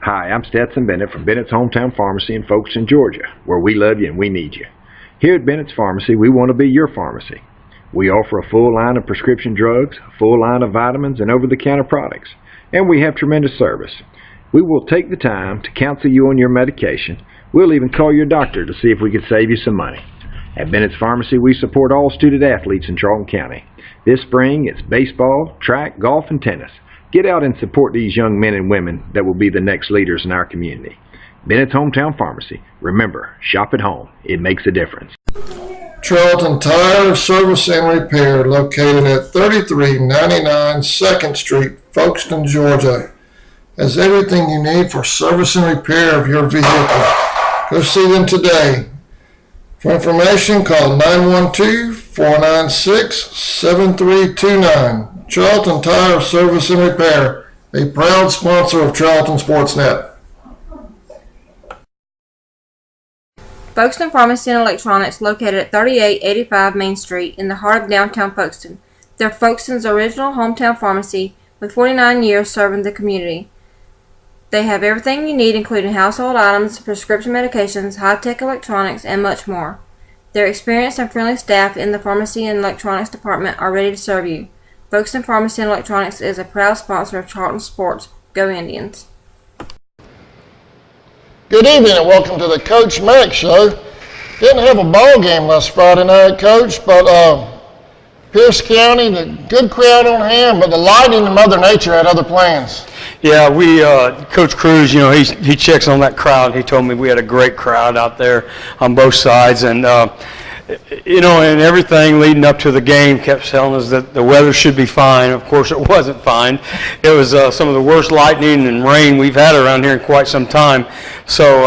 Hi, I'm Stetson Bennett from Bennett's Hometown Pharmacy in Folkston, Georgia, where we love you and we need you. Here at Bennett's Pharmacy, we want to be your pharmacy. We offer a full line of prescription drugs, a full line of vitamins and over-the-counter products, and we have tremendous service. We will take the time to counsel you on your medication. We'll even call your doctor to see if we can save you some money. At Bennett's Pharmacy, we support all student athletes in Charlton County. This spring, it's baseball, track, golf, and tennis. Get out and support these young men and women that will be the next leaders in our community. Bennett's Hometown Pharmacy. Remember, shop at home. It makes a difference. Charlton Tire Service and Repair, located at 3399 2nd Street, Folkston, Georgia, has everything you need for service and repair of your vehicle. Go see them today. For information, call 912-496-7329. Charlton Tire Service and Repair, a proud sponsor of Charlton Sportsnet. Folkston Pharmacy and Electronics, located at 3885 Main Street in the heart of downtown Folkston. They're Folkston's original hometown pharmacy with 49 years serving the community. They have everything you need, including household items, prescription medications, high-tech electronics, and much more. Their experienced and friendly staff in the pharmacy and electronics department are ready to serve you. Folkston Pharmacy and Electronics is a proud sponsor of Charlton Sports. Go Indians. Good evening and welcome to the Coach Mack Show. Didn't have a ball game last Friday night, Coach, but Pierce County, the good crowd on hand, but the lighting and Mother Nature had other plans. Yeah, we, Coach Cruz, you know, he checks on that crowd. He told me we had a great crowd out there on both sides, and you know, and everything leading up to the game kept telling us that the weather should be fine. Of course, it wasn't fine. It was some of the worst lightning and rain we've had around here in quite some time. So,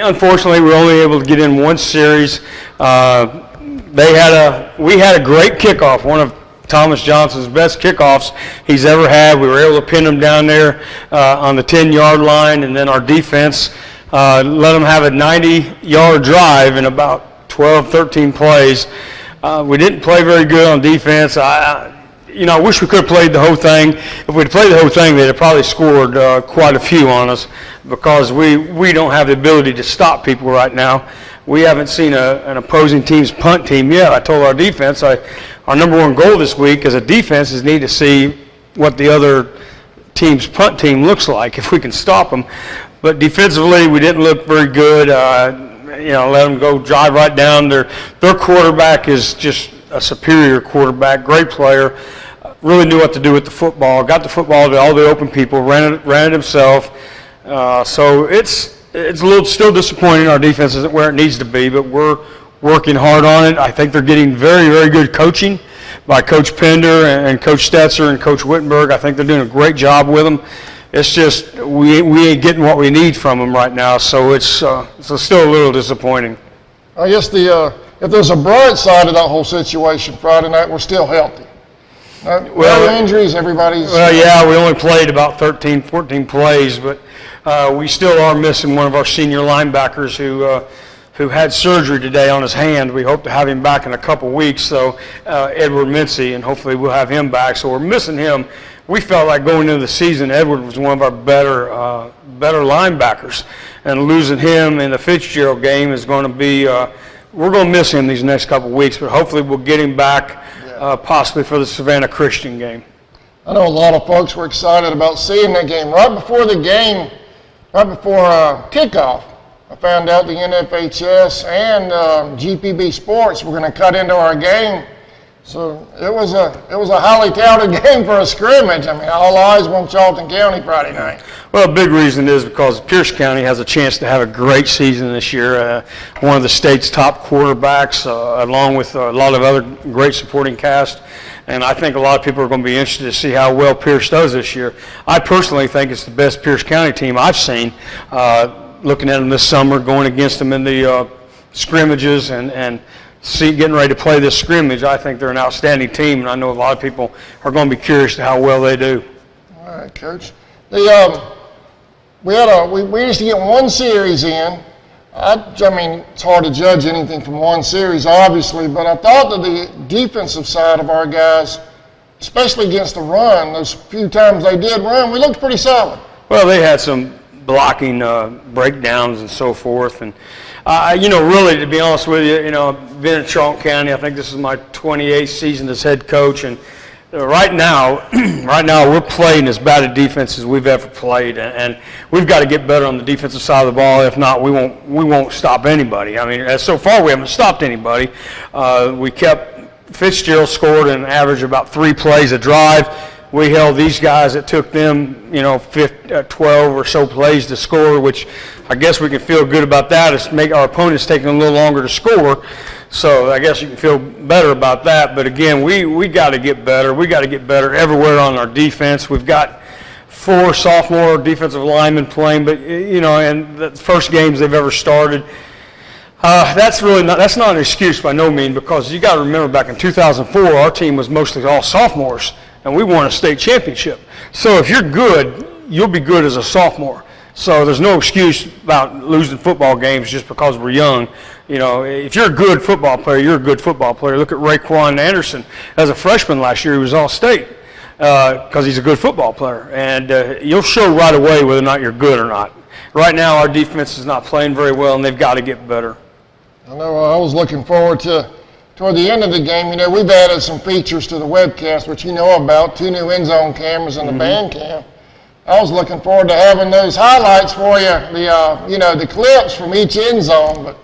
unfortunately, we were only able to get in one series. We had a great kickoff, one of Thomas Johnson's best kickoffs he's ever had. We were able to pin him down there on the 10-yard line, and then our defense let him have a 90-yard drive in about 12, 13 plays. We didn't play very good on defense. I wish we could have played the whole thing. If we'd played the whole thing, they'd have probably scored quite a few on us, because we don't have the ability to stop people right now. We haven't seen an opposing team's punt team yet. I told our defense, our number one goal this week as a defense is need to see what the other team's punt team looks like, if we can stop them. But defensively, we didn't look very good. Let them go drive right down. Their quarterback is just a superior quarterback, great player, really knew what to do with the football, got the football to all the open people, ran it himself. So it's a little still disappointing. Our defense isn't where it needs to be, but we're working hard on it. I think they're getting very, very good coaching by Coach Pender and Coach Stetzer and Coach Wittenberg. I think they're doing a great job with them. It's just we ain't getting what we need from them right now, so it's still a little disappointing. I guess if there's a bright side of that whole situation Friday night, we're still healthy. No injuries, everybody's... Well, yeah, we only played about 13, 14 plays, but we still are missing one of our senior linebackers who had surgery today on his hand. We hope to have him back in a couple weeks, so Edward Mincey, and hopefully we'll have him back. So we're missing him. We felt like going into the season, Edward was one of our better linebackers, and losing him in the Fitzgerald game is going to be, we're going to miss him these next couple of weeks, but hopefully we'll get him back possibly for the Savannah Christian game. I know a lot of folks were excited about seeing that game. Right before kickoff, I found out the NFHS and GPB Sports were going to cut into our game. So it was a highly touted game for a scrimmage. I mean, all eyes were on Charlton County Friday night. Well, a big reason is because Pierce County has a chance to have a great season this year. One of the state's top quarterbacks, along with a lot of other great supporting cast. And I think a lot of people are going to be interested to see how well Pierce does this year. I personally think it's the best Pierce County team I've seen. Looking at them this summer, going against them in the scrimmages and getting ready to play this scrimmage, I think they're an outstanding team, and I know a lot of people are going to be curious to how well they do. All right, Coach. We used to get one series in. I mean, it's hard to judge anything from one series, obviously, but I thought that the defensive side of our guys, especially against the run, those few times they did run, we looked pretty solid. Well, they had some blocking breakdowns and so forth. And really, to be honest with you, I've been in Charlton County. I think this is my 28th season as head coach, and right now we're playing as bad a defense as we've ever played, and we've got to get better on the defensive side of the ball. If not, we won't stop anybody. I mean, so far we haven't stopped anybody. We kept Fitzgerald scored an average about 3 plays a drive. We held these guys. It took them 12 or so plays to score, which I guess we can feel good about that. It's make our opponents taking a little longer to score. So I guess you can feel better about that. But again, we got to get better. We got to get better everywhere on our defense. We've got 4 sophomore defensive linemen playing, but and the first games they've ever started. That's not an excuse by no means, because you got to remember back in 2004, our team was mostly all sophomores, and we won a state championship. So if you're good, you'll be good as a sophomore. So there's no excuse about losing football games just because we're young. If you're a good football player, you're a good football player. Look at Raekwon Anderson. As a freshman last year, he was all-state because he's a good football player. And you'll show right away whether or not you're good or not. Right now, our defense is not playing very well, and they've got to get better. I know I was looking forward to, toward the end of the game, we've added some features to the webcast, which you know about, 2 new end zone cameras and the band cam. I was looking forward to having those highlights for you, the clips from each end zone, but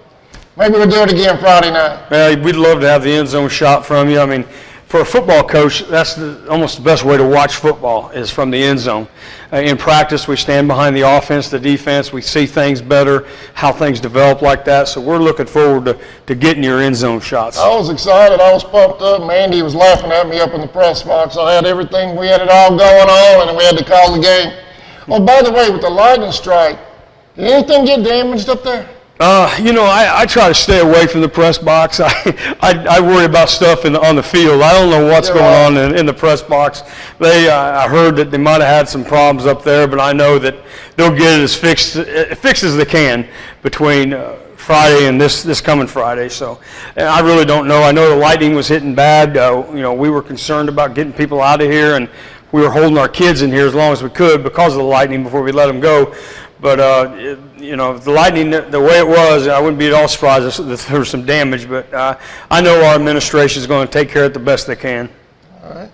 maybe we'll do it again Friday night. Well, we'd love to have the end zone shot from you. I mean, for a football coach, that's almost the best way to watch football is from the end zone. In practice, we stand behind the offense, the defense. We see things better, how things develop like that. So we're looking forward to getting your end zone shots. I was excited. I was pumped up. Mandy was laughing at me up in the press box. I had everything. We had it all going on, and we had to call the game. Oh, by the way, with the lightning strike, did anything get damaged up there? I try to stay away from the press box. I worry about stuff on the field. I don't know what's going on in the press box. I heard that they might have had some problems up there, but I know that they'll get it as fixed as they can between Friday and this coming Friday. So I really don't know. I know the lightning was hitting bad. We were concerned about getting people out of here, and we were holding our kids in here as long as we could because of the lightning before we let them go. But, the lightning, the way it was, I wouldn't be at all surprised if there was some damage. But I know our administration is going to take care of it the best they can. All right.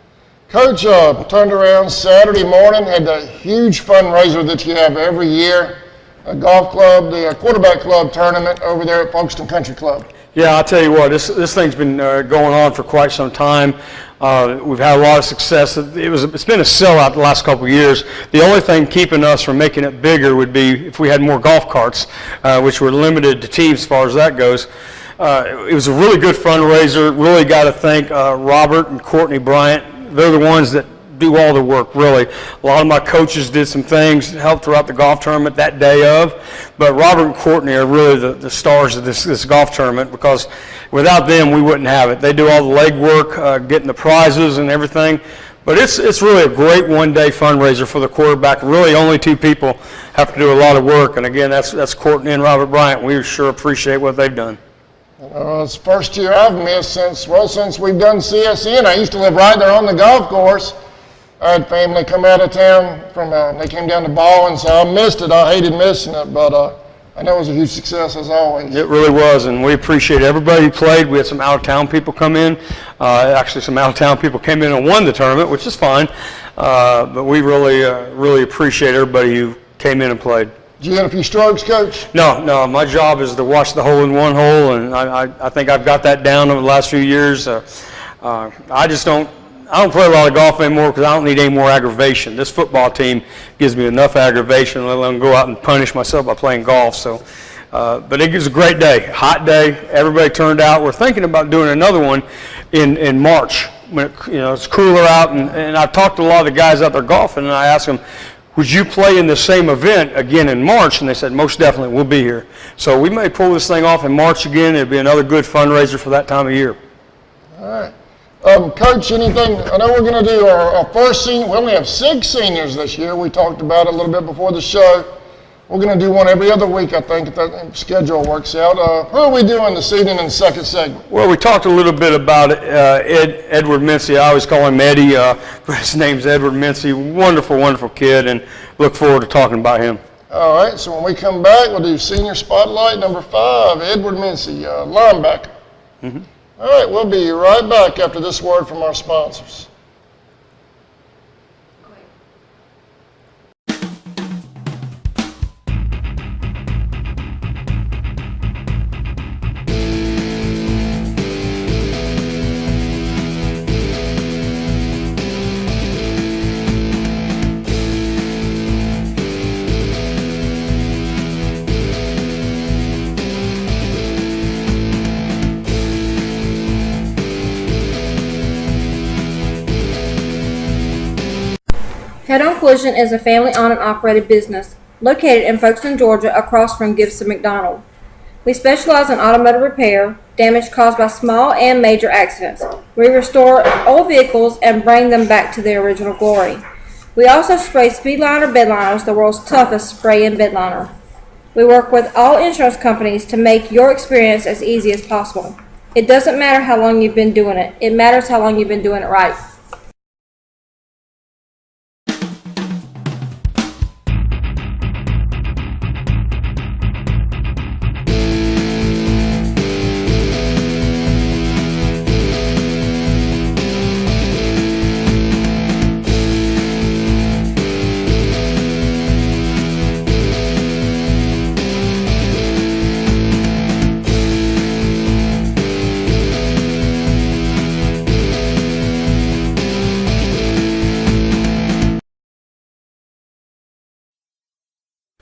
Coach turned around Saturday morning, had the huge fundraiser that you have every year, a golf club, the quarterback club tournament over there at Folkston Country Club. Yeah, I'll tell you what, this thing's been going on for quite some time. We've had a lot of success. It's been a sellout the last couple of years. The only thing keeping us from making it bigger would be if we had more golf carts, which were limited to teams as far as that goes. It was a really good fundraiser. Really got to thank Robert and Courtney Bryant. They're the ones that do all the work, really. A lot of my coaches did some things, helped throughout the golf tournament that day of, but Robert and Courtney are really the stars of this golf tournament, because without them we wouldn't have it. They do all the legwork, getting the prizes and everything, but it's really a great one-day fundraiser for the quarterback. Really only 2 people have to do a lot of work, and again, that's Courtney and Robert Bryant. We sure appreciate what they've done. It's the first year I've missed since we've done CSN. I used to live right there on the golf course. I had family come out of town they came down to Baldwin, so I missed it. I hated missing it, but I know it was a huge success as always. It really was, and we appreciate everybody who played. We had some out-of-town people come in. Actually, some out-of-town people came in and won the tournament, which is fine. But we really appreciate everybody who came in and played. Did you have a few strokes, Coach? No. My job is to watch the hole in one hole, and I think I've got that down over the last few years. I don't play a lot of golf anymore because I don't need any more aggravation. This football team gives me enough aggravation, let alone go out and punish myself by playing golf. So, but it was a great day, hot day. Everybody turned out. We're thinking about doing another one in March when it's cooler out. And I've talked to a lot of the guys out there golfing, and I asked them, would you play in the same event again in March? And they said, most definitely, we'll be here. So we may pull this thing off in March again. It'll be another good fundraiser for that time of year. All right. Coach, anything? I know we're going to do our first senior. We only have 6 seniors this year. We talked about it a little bit before the show. We're going to do one every other week, I think, if that schedule works out. Who are we doing this evening in the second segment? Well, we talked a little bit about Edward Mincey. I always call him Eddie, but his name's Edward Mincey. Wonderful, wonderful kid, and look forward to talking about him. All right, so when we come back, we'll do senior spotlight number 5, Edward Mincey, linebacker. All right, we'll be right back after this word from our sponsors. Head-On Collision is a family-owned and operated business located in Folkston, Georgia, across from Gibson McDonald. We specialize in automotive repair, damage caused by small and major accidents. We restore old vehicles and bring them back to their original glory. We also spray Speedliner bed liners, the world's toughest spray-in bed liner. We work with all insurance companies to make your experience as easy as possible. It doesn't matter how long you've been doing it. It matters how long you've been doing it right.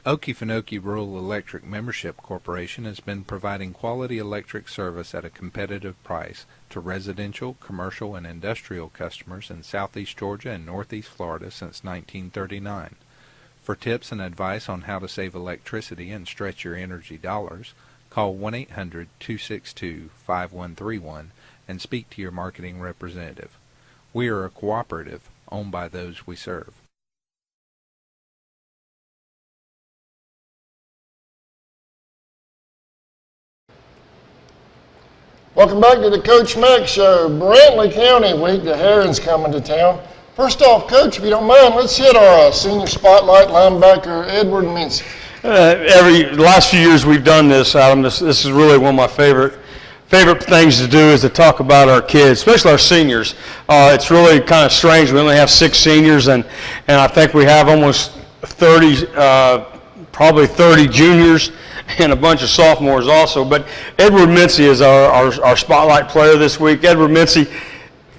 Okefenokee Rural Electric Membership Corporation has been providing quality electric service at a competitive price to residential, commercial, and industrial customers in southeast Georgia and northeast Florida since 1939. For tips and advice on how to save electricity and stretch your energy dollars, call 1-800-262-5131 and speak to your marketing representative. We are a cooperative owned by those we serve. Welcome back to the Coach Mack Show. Brantley County week, the Herons coming to town. First off, Coach, if you don't mind, let's hit our senior spotlight linebacker, Edward Mincey. Last few years we've done this, Adam. This is really one of my favorite things to do is to talk about our kids, especially our seniors. It's really kind of strange. We only have 6 seniors, and I think we have almost 30, probably 30 juniors and a bunch of sophomores also. But Edward Mincey is our spotlight player this week. Edward Mincey,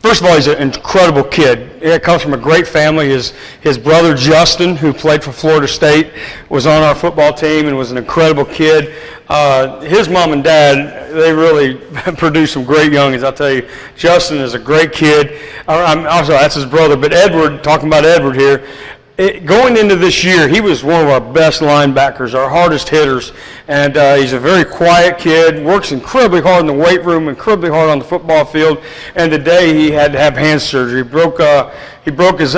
first of all, he's an incredible kid. He comes from a great family. His brother Justin, who played for Florida State, was on our football team and was an incredible kid. His mom and dad, they really produced some great youngins. I'll tell you, Justin is a great kid. I'm sorry, that's his brother. But Edward, talking about Edward here, going into this year, he was one of our best linebackers, our hardest hitters, and he's a very quiet kid, works incredibly hard in the weight room, incredibly hard on the football field, and today he had to have hand surgery. He broke his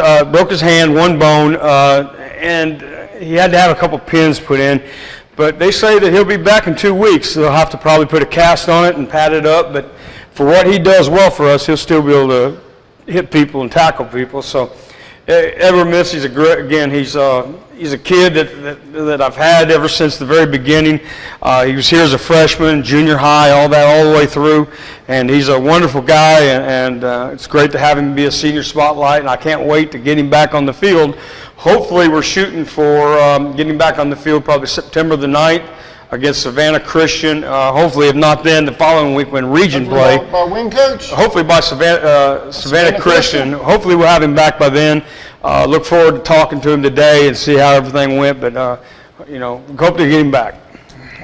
hand, one bone, and he had to have a couple pins put in. But they say that he'll be back in 2 weeks, so they'll have to probably put a cast on it and pad it up, but for what he does well for us, he'll still be able to hit people and tackle people. So Edward Mincey's he's a kid that I've had ever since the very beginning. He was here as a freshman, junior high, all the way through, and he's a wonderful guy, and it's great to have him be a senior spotlight, and I can't wait to get him back on the field. Hopefully we're shooting for getting back on the field probably September the 9th against Savannah Christian. Hopefully, if not then, the following week when Region play. By when, Coach? Hopefully by Savannah Christian. Hopefully we'll have him back by then. Look forward to talking to him today and see how everything went. But, hope to get him back.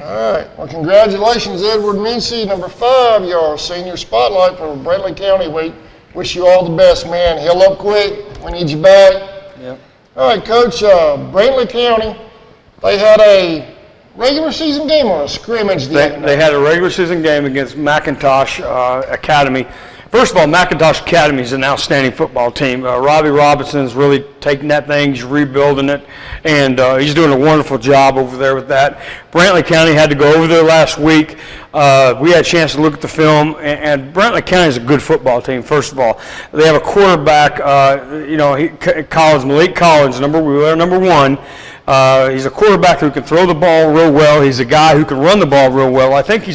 All right. Well, congratulations, Edward Mincey, number 5, your senior spotlight for Brantley County week. Wish you all the best, man. Heal up quick. We need you back. Yep. All right, Coach, Brantley County, they had a regular season game or a scrimmage? They had a regular season game against McIntosh Academy. First of all, McIntosh Academy is an outstanding football team. Robbie Robinson's really taking that thing, he's rebuilding it, and he's doing a wonderful job over there with that. Brantley County had to go over there last week. We had a chance to look at the film, and Brantley County is a good football team, first of all. They have a quarterback, Malik Collins, number 1. He's a quarterback who can throw the ball real well. He's a guy who can run the ball real well. I think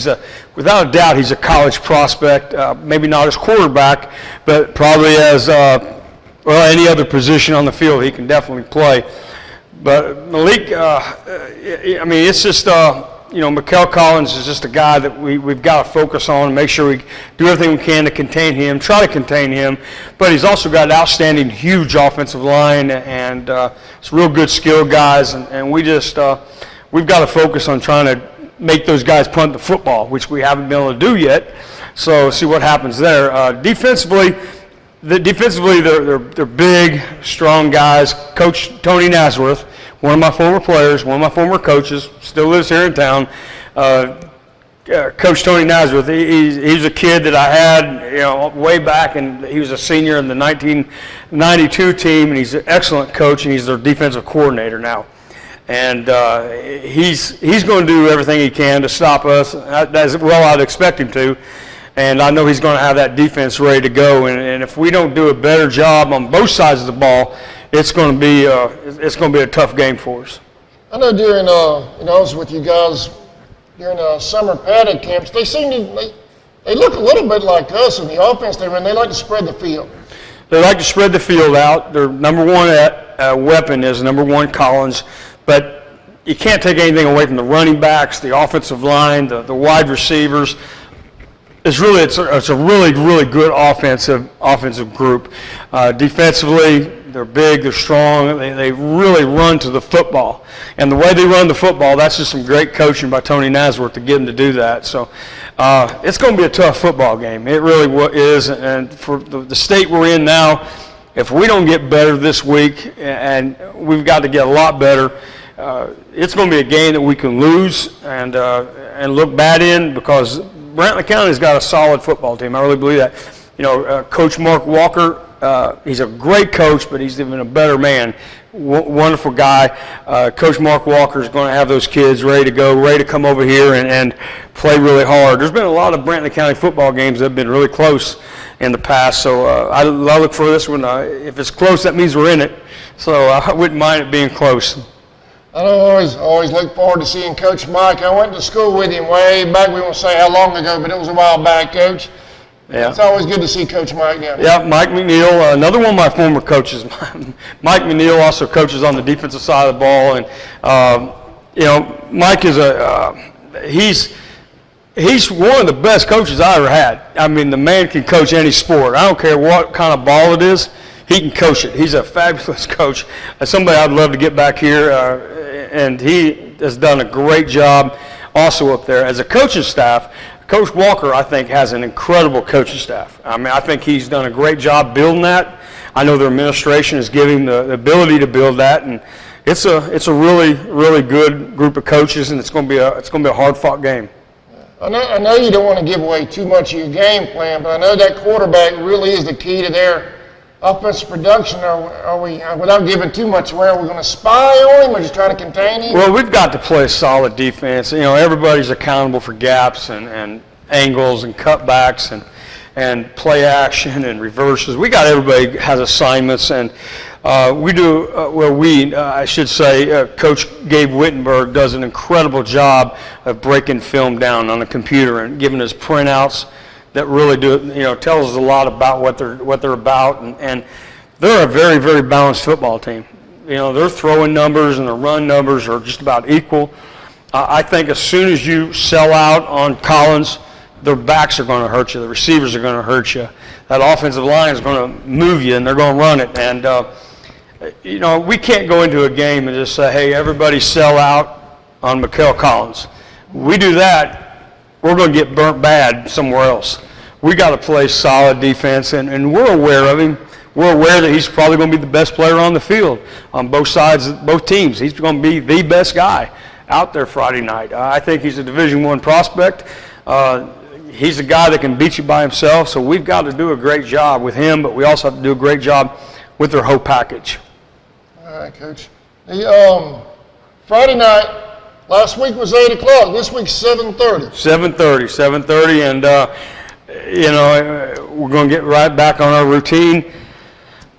without a doubt, he's a college prospect. Maybe not as quarterback, but probably as any other position on the field, he can definitely play. But Malik, it's just, Mikel Collins is just a guy that we've got to focus on and make sure we do everything we can to contain him, try to contain him. But he's also got an outstanding, huge offensive line and some real good skill guys. And we've got to focus on trying to make those guys punt the football, which we haven't been able to do yet. So see what happens there. Defensively, they're big, strong guys. Coach Tony Nasworth, one of my former players, one of my former coaches, still lives here in town. Coach Tony Nasworth, he's a kid that I had, way back, and he was a senior in the 1992 team, and he's an excellent coach, and he's their defensive coordinator now. And he's going to do everything he can to stop us. As well, I'd expect him to. And I know he's going to have that defense ready to go. And if we don't do a better job on both sides of the ball, it's going to be a tough game for us. I know during I was with you guys during summer paddock camps. They seem to they look a little bit like us in the offense they run. They like to spread the field. They like to spread the field out. Their number one weapon is number one Collins, but you can't take anything away from the running backs, the offensive line, the wide receivers. It's a really good offensive group. Defensively, they're big, they're strong, they really run to the football. And the way they run the football, that's just some great coaching by Tony Nasworth to get them to do that. So it's going to be a tough football game. It really is. And for the state we're in now, if we don't get better this week, and we've got to get a lot better, it's going to be a game that we can lose and look bad in, because Brantley County's got a solid football team. I really believe that. Coach Mark Walker, he's a great coach, but he's even a better man. Wonderful guy. Coach Mark Walker is going to have those kids ready to go, ready to come over here and play really hard. There's been a lot of Brantley County football games that have been really close in the past, so I look for this one. If it's close, that means we're in it. So I wouldn't mind it being close. I always look forward to seeing Coach Mike. I went to school with him way back. We won't say how long ago, but it was a while back, Coach. Yeah. It's always good to see Coach Mike down there. Yeah, Mike McNeil, another one of my former coaches. Mike McNeil also coaches on the defensive side of the ball, and Mike is he's one of the best coaches I ever had. I mean, the man can coach any sport. I don't care what kind of ball it is. He can coach it. He's a fabulous coach. Somebody I'd love to get back here, and he has done a great job also up there. As a coaching staff, Coach Walker, I think, has an incredible coaching staff. I mean, I think he's done a great job building that. I know their administration is giving the ability to build that, and it's a really good group of coaches, and it's going to be a hard-fought game. I know you don't want to give away too much of your game plan, but I know that quarterback really is the key to their offensive production. Are we, without giving too much away, are we going to spy on him or just try to contain him? Well, we've got to play a solid defense. Everybody's accountable for gaps and angles and cutbacks and play action and reverses. Everybody has assignments, and we do, I should say, Coach Gabe Wittenberg does an incredible job of breaking film down on the computer and giving us printouts that really tells us a lot about what they're about, and they're a very, very balanced football team. Their throwing numbers and their run numbers are just about equal. I think as soon as you sell out on Collins, their backs are going to hurt you, the receivers are going to hurt you, that offensive line is going to move you, and they're going to run it. And we can't go into a game and just say, hey, everybody sell out on Mikel Collins. We do that, we're going to get burnt bad somewhere else. We got to play solid defense, and we're aware of him. We're aware that he's probably going to be the best player on the field on both sides, both teams. He's going to be the best guy out there Friday night. I think he's a Division I prospect. He's a guy that can beat you by himself, so we've got to do a great job with him, but we also have to do a great job with their whole package. All right, Coach. Friday night, last week was 8 o'clock. This week's 7:30. 7:30, and we're going to get right back on our routine.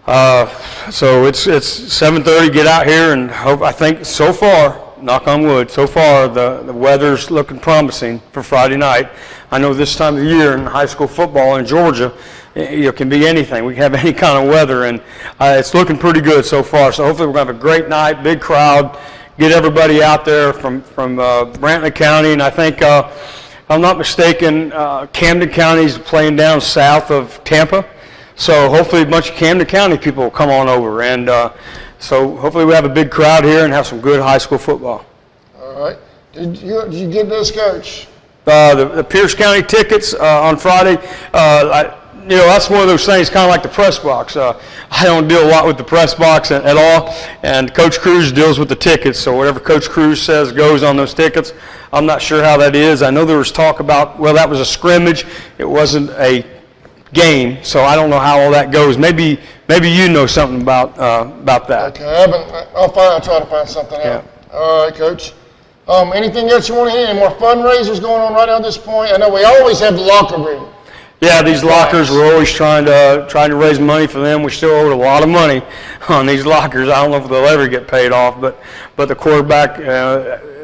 So it's 7:30. Get out here and hope. I think so far, knock on wood, so far the weather's looking promising for Friday night. I know this time of year in high school football in Georgia, it can be anything. We can have any kind of weather, and it's looking pretty good so far. So hopefully we're going to have a great night, big crowd, get everybody out there from Brantley County, and I think, if I'm not mistaken, Camden County is playing down south of Tampa. So hopefully a bunch of Camden County people will come on over, and so hopefully we have a big crowd here and have some good high school football. All right. Did you get this, Coach? The Pierce County tickets on Friday, that's one of those things, kind of like the press box. I don't deal a lot with the press box at all, and Coach Cruz deals with the tickets. So whatever Coach Cruz says goes on those tickets. I'm not sure how that is. I know there was talk about, well, that was a scrimmage. It wasn't a game, so I don't know how all that goes. Maybe you know something about that. Okay, I'll try to find something out. Yeah. All right, Coach. Anything else you want to hit? Any more fundraisers going on right now at this point? I know we always have the locker room. Yeah, these lockers, we're always trying to raise money for them. We still owe a lot of money on these lockers. I don't know if they'll ever get paid off, but the quarterback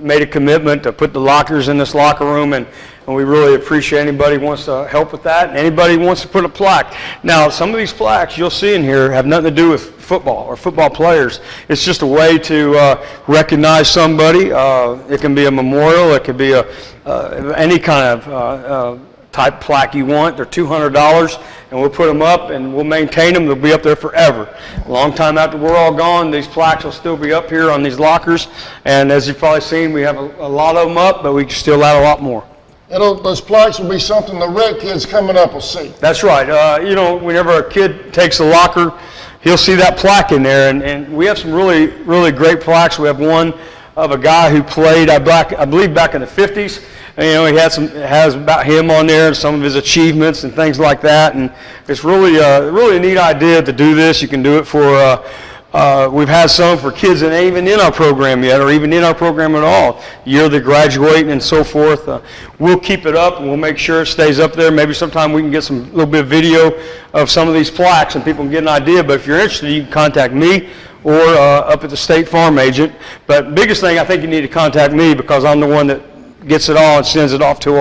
made a commitment to put the lockers in this locker room, and we really appreciate anybody who wants to help with that, and anybody who wants to put a plaque. Now, some of these plaques you'll see in here have nothing to do with football or football players. It's just a way to recognize somebody. It can be a memorial. It could be any kind of type plaque you want. They're $200, and we'll put them up and we'll maintain them. They'll be up there forever. A long time after we're all gone, these plaques will still be up here on these lockers, and as you've probably seen, we have a lot of them up, but we can still add a lot more. Those plaques will be something the rec kids coming up will see. That's right. Whenever a kid takes a locker, he'll see that plaque in there, and we have some really, really great plaques. We have one of a guy who played, I believe, back in the 50s. And, he has about him on there and some of his achievements and things like that. And it's really a neat idea to do this. You can do it for. We've had some for kids that ain't even in our program yet, or even in our program at all. Year they're graduating and so forth. We'll keep it up and we'll make sure it stays up there. Maybe sometime we can get some little bit of video of some of these plaques and people can get an idea. But if you're interested, you can contact me or up at the State Farm agent. But biggest thing, I think you need to contact me because I'm the one that gets it all and sends it off to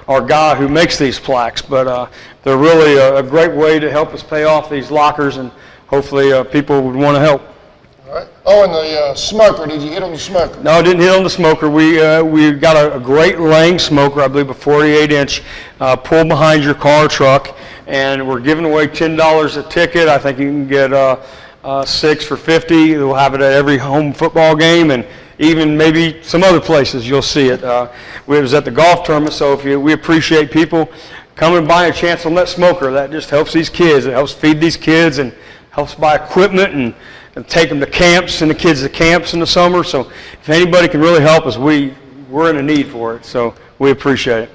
our guy who makes these plaques. But they're really a great way to help us pay off these lockers, and hopefully people would want to help. All right. Oh, and the smoker, did you hit on the smoker? No, I didn't hit on the smoker. We got a great Lang smoker, I believe a 48-inch, pull behind your car or truck, and we're giving away $10 a ticket. I think you can get 6 for $50. We'll have it at every home football game, and even maybe some other places you'll see it. We was at the golf tournament, so we appreciate people coming and buying a chance on that smoker. That just helps these kids. It helps feed these kids and helps buy equipment and take them to camps, send the kids to camps in the summer. So if anybody can really help us, we're in a need for it. So we appreciate it.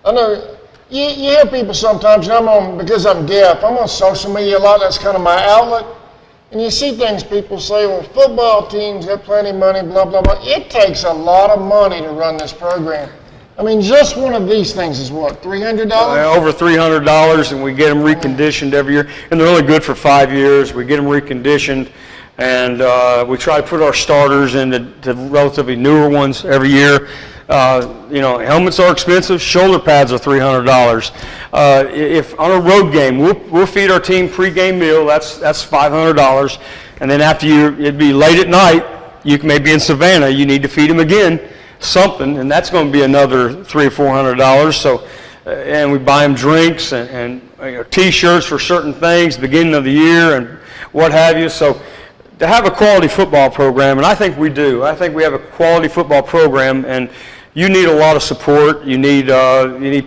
I know you hear people sometimes, and because I'm deaf, I'm on social media a lot. That's kind of my outlet. And you see things people say, well, football teams have plenty of money, blah, blah, blah. It takes a lot of money to run this program. I mean, just one of these things is what, $300? Over $300, and we get them reconditioned every year. And they're only good for 5 years. We get them reconditioned, and we try to put our starters into relatively newer ones every year. Helmets are expensive. Shoulder pads are $300. If on a road game, we'll feed our team pregame meal. That's $500. And then after it'd be late at night. You may be in Savannah. You need to feed them again something, and that's going to be another $300 or $400. So, and we buy them drinks and T-shirts for certain things, beginning of the year and what have you. So, to have a quality football program, and I think we do. I think we have a quality football program, and you need a lot of support. You need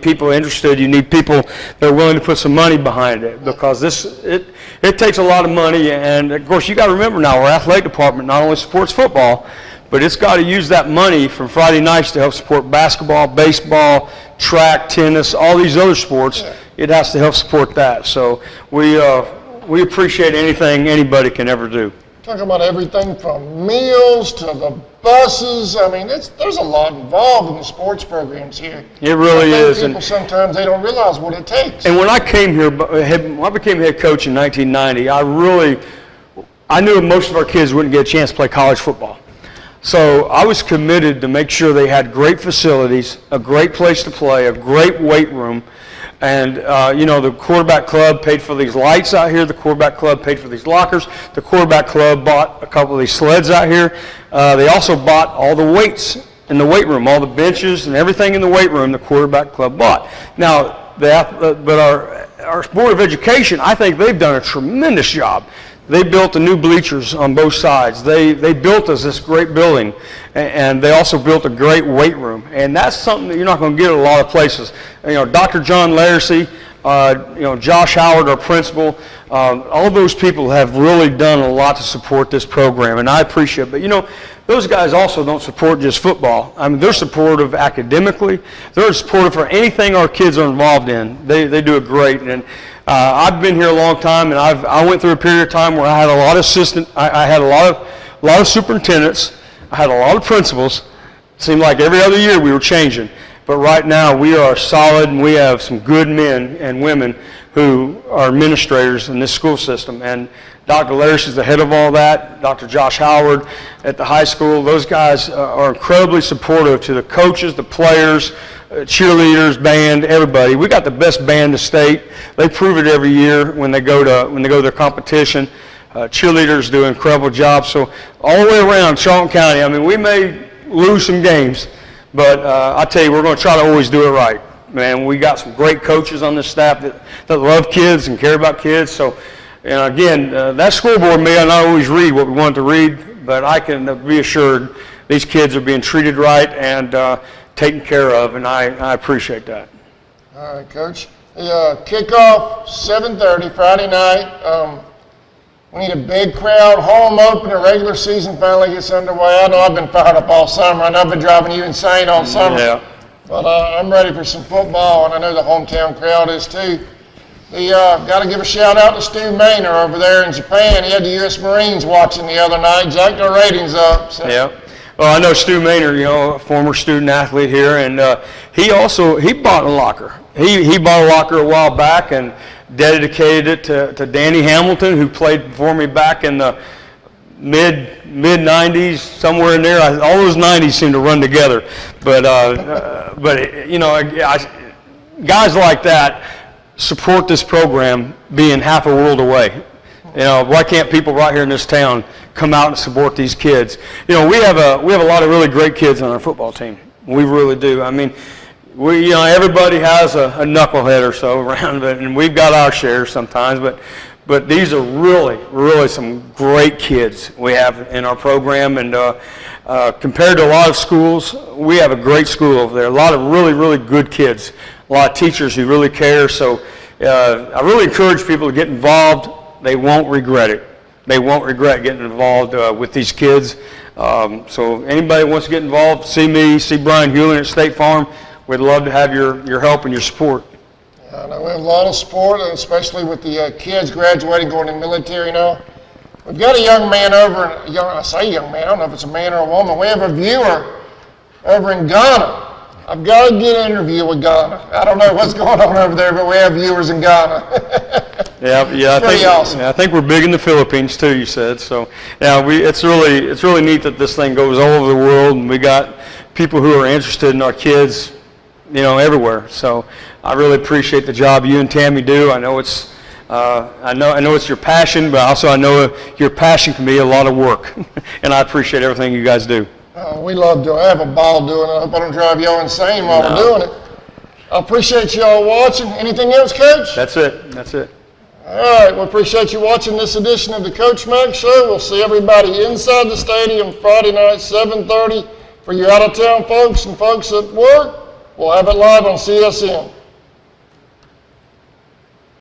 people interested. You need people that are willing to put some money behind it, because it takes a lot of money. And of course, you got to remember now, our athletic department not only supports football, but it's got to use that money from Friday nights to help support basketball, baseball, track, tennis, all these other sports. It has to help support that. So we appreciate anything anybody can ever do. Talking about everything from meals to the buses. I mean, there's a lot involved in the sports programs here. It really is. People sometimes they don't realize what it takes. And when I came here, when I became head coach in 1990, I knew most of our kids wouldn't get a chance to play college football. So I was committed to make sure they had great facilities, a great place to play, a great weight room. And, the quarterback club paid for these lights out here. The quarterback club paid for these lockers. The quarterback club bought a couple of these sleds out here. They also bought all the weights in the weight room, all the benches and everything in the weight room the quarterback club bought. Now, but our Board of Education, I think they've done a tremendous job. They built the new bleachers on both sides. They built us this great building, and they also built a great weight room. And that's something that you're not going to get at a lot of places. Dr. John Larsey, Josh Howard, our principal, all those people have really done a lot to support this program, and I appreciate it. But, those guys also don't support just football. I mean, they're supportive academically. They're supportive for anything our kids are involved in. They do it great. And I've been here a long time, and I went through a period of time where I had a lot of I had a lot of superintendents. I had a lot of principals. It seemed like every other year we were changing. But right now we are solid, and we have some good men and women who are administrators in this school system. And Dr. Larish is the head of all that. Dr. Josh Howard at the high school. Those guys are incredibly supportive to the coaches, the players, cheerleaders, band, everybody. We got the best band in the state. They prove it every year when they go to their competition. Cheerleaders do an incredible job. So all the way around Charlton County, I mean, we may lose some games, but I tell you, we're going to try to always do it right. Man, we got some great coaches on this staff that love kids and care about kids. So, again, that school board may not always read what we want to read, but I can be assured these kids are being treated right and taken care of, and I appreciate that. All right, Coach. The kickoff, 7:30 Friday night. We need a big crowd. Home opener, regular season finally gets underway. I know I've been fired up all summer. I know I've been driving you insane all summer. Yeah. But I'm ready for some football, and I know the hometown crowd is too. Got to give a shout out to Stu Maynor over there in Japan. He had the U.S. Marines watching the other night, jacked our ratings up. So. Yeah. Well, I know Stu Maynor, a former student athlete here, and he bought a locker. He bought a locker a while back and dedicated it to Danny Hamilton, who played for me back in the mid 90s, somewhere in there. All those 90s seem to run together. But guys like that support this program being half a world away. Why can't people right here in this town come out and support these kids? We have a lot of really great kids on our football team. We really do. I mean, everybody has a knucklehead or so around, and we've got our share sometimes, but these are really, really some great kids we have in our program, and compared to a lot of schools, we have a great school over there. A lot of really, really good kids, a lot of teachers who really care. So I really encourage people to get involved. They won't regret it. They won't regret getting involved with these kids. So anybody who wants to get involved, see me, see Brian Hewlin at State Farm. We'd love to have your help and your support. Yeah, I know we have a lot of support, especially with the kids graduating, going to the military now. We've got a young man I say young man, I don't know if it's a man or a woman. We have a viewer over in Gana. I've got to get an interview with Gana. I don't know what's going on over there, but we have viewers in Gana. I think we're big in the Philippines too. You said so. Yeah, it's really neat that this thing goes all over the world, and we got people who are interested in our kids, everywhere. So I really appreciate the job you and Tammy do. I know it's your passion, but also I know your passion can be a lot of work, and I appreciate everything you guys do. We love doing it. I have a ball doing it. I hope I don't drive y'all insane while we're doing it. I appreciate y'all watching. Anything else, Coach? That's it. All right. We appreciate you watching this edition of the Coach Mack Show. We'll see everybody inside the stadium Friday night, 7:30. For you out-of-town folks and folks at work, we'll have it live on CSN.